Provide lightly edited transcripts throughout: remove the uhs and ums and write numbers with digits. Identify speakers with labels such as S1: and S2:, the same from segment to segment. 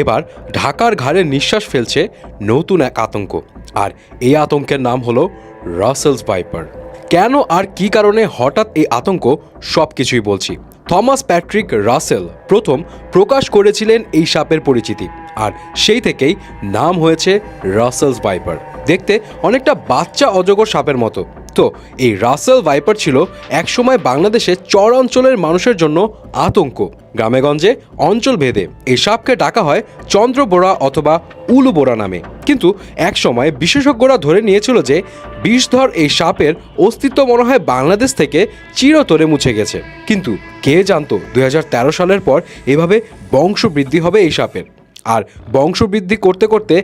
S1: এবার ঢাকার ঘাড়ে নিঃশ্বাস ফেলছে নতুন এক আতঙ্ক, আর এই আতঙ্কের নাম হলো রাসেলস ভাইপার। কেন আর কি কারণে হঠাৎ এই আতঙ্ক, সব কিছুই বলছি। থমাস প্যাট্রিক রাসেল প্রথম প্রকাশ করেছিলেন এই সাপের পরিচিতি, আর সেই থেকেই নাম হয়েছে রাসেলস ভাইপার। দেখতে অনেকটা বাচ্চা অজগর সাপের মতো। তো এই রাসেল ভাইপার ছিল একসময় বাংলাদেশে চর অঞ্চলের মানুষের জন্য আতঙ্ক। গ্রামেগঞ্জে অঞ্চল ভেদে এই সাপকে ডাকা হয় চন্দ্রবোরা অথবা উলুবোরা নামে। কিন্তু একসময় বিশেষজ্ঞরা ধরে নিয়েছিল যে বিষধর এই সাপের অস্তিত্ব মনে হয় বাংলাদেশ থেকে চিরতরে মুছে গেছে। কিন্তু কে জানতো 2013 সালের পর এভাবে বংশবৃদ্ধি হবে এই সাপের। আর বংশবৃদ্ধি করতে করতে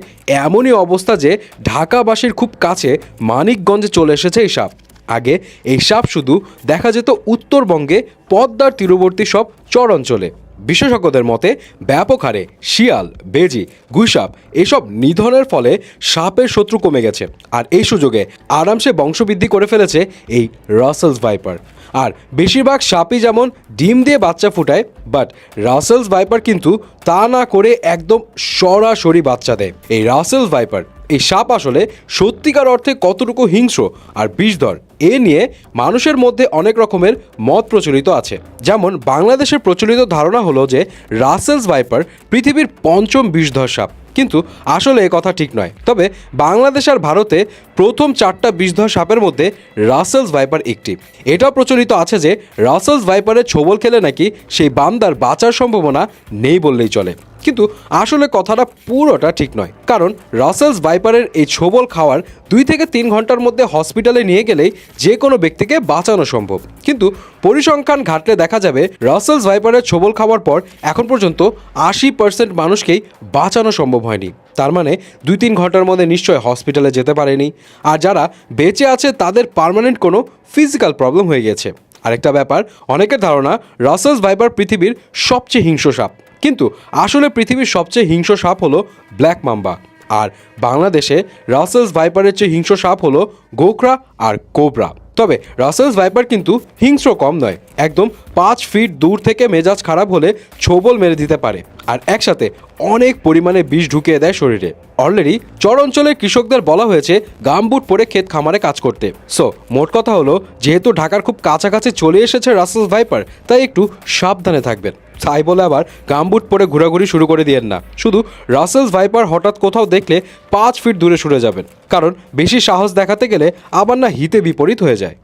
S1: এমনই অবস্থা যে ঢাকাবাসীর খুব কাছে মানিকগঞ্জে চলে এসেছে এই সাপ। আগে এই সাপ শুধু দেখা যেত উত্তরবঙ্গে পদ্মার তীরবর্তী সব চর অঞ্চলে। বিশেষজ্ঞদের মতে ব্যাপক হারে শিয়াল, বেজি, গুইসাপ এসব নিধনের ফলে সাপের শত্রু কমে গেছে, আর এই সুযোগে আরামসে বংশবৃদ্ধি করে ফেলেছে এই রাসেলস ভাইপার। আর বেশিরভাগ সাপই যেমন ডিম দিয়ে বাচ্চা ফুটায়, বাট রাসেলস ভাইপার কিন্তু তা না করে একদম সরাসরি বাচ্চা দেয়। এই রাসেলস ভাইপার, এই সাপ আসলে সত্যিকার অর্থে কতটুকু হিংস্র আর বিষধর এ নিয়ে মানুষের মধ্যে অনেক রকমের মত প্রচলিত আছে। যেমন বাংলাদেশের প্রচলিত ধারণা হলো যে রাসেলস ভাইপার পৃথিবীর পঞ্চম বিষধর সাপ, কিন্তু আসলে এ কথা ঠিক নয়। তবে বাংলাদেশ আর ভারতে প্রথম 4টা বিষধর সাপের মধ্যে রাসেলস ভাইপার একটি। এটাও প্রচলিত আছে যে রাসেলস ভাইপারের ছোবল খেলে নাকি সেই বান্দার বাঁচার সম্ভাবনা নেই বললেই চলে। কিন্তু আসলে কথাটা পুরোটা ঠিক নয়, কারণ রাসেলস ভাইপারের এই ছোবল খাওয়ার 2 থেকে 3 ঘন্টার মধ্যে হসপিটালে নিয়ে গেলেই যে কোনো ব্যক্তিকে বাঁচানো সম্ভব। কিন্তু পরিসংখ্যান ঘাটলে দেখা যাবে রাসেলস ভাইপারের ছোবল খাওয়ার পর এখন পর্যন্ত 80% মানুষকেই বাঁচানো সম্ভব হয়নি। তার মানে 2-3 ঘন্টার মধ্যে নিশ্চয় হসপিটালে যেতে পারেনি। আর যারা বেঁচে আছে তাদের পার্মানেন্ট কোনো ফিজিক্যাল প্রবলেম হয়ে গেছে। আরেকটা ব্যাপার, অনেকের ধারণা রাসেলস ভাইপার পৃথিবীর সবচেয়ে হিংস্র সাপ, কিন্তু আসলে পৃথিবীর সবচেয়ে হিংস্র সাপ হলো ব্ল্যাক মাম্বা। আর বাংলাদেশে রাসেলস ভাইপারের চেয়ে হিংস্র সাপ হলো গোখরা আর কোবরা। তবে রাসেলস ভাইপার কিন্তু হিংস্র কম নয়, একদম 5 ফিট দূর থেকে মেজাজ খারাপ হলে ছোবল মেরে দিতে পারে, আর একসাথে অনেক পরিমাণে বিষ ঢুকিয়ে দেয় শরীরে। অলরেডি চর অঞ্চলের কৃষকদের বলা হয়েছে গামবুট পরে ক্ষেত খামারে কাজ করতে। সো মোট কথা হলো, যেহেতু ঢাকার খুব কাছাকাছি চলে এসেছে রাসেলস ভাইপার, তাই একটু সাবধানে থাকবেন। তাই বলে আবার গামবুট পরে ঘোরাঘুরি শুরু করে দিয়েন না। শুধু রাসেলস ভাইপার হঠাৎ কোথাও দেখলে 5 ফিট দূরে সরে যাবেন, কারণ বেশি সাহস দেখাতে গেলে আবার না হিতে বিপরীত হয়ে যায়।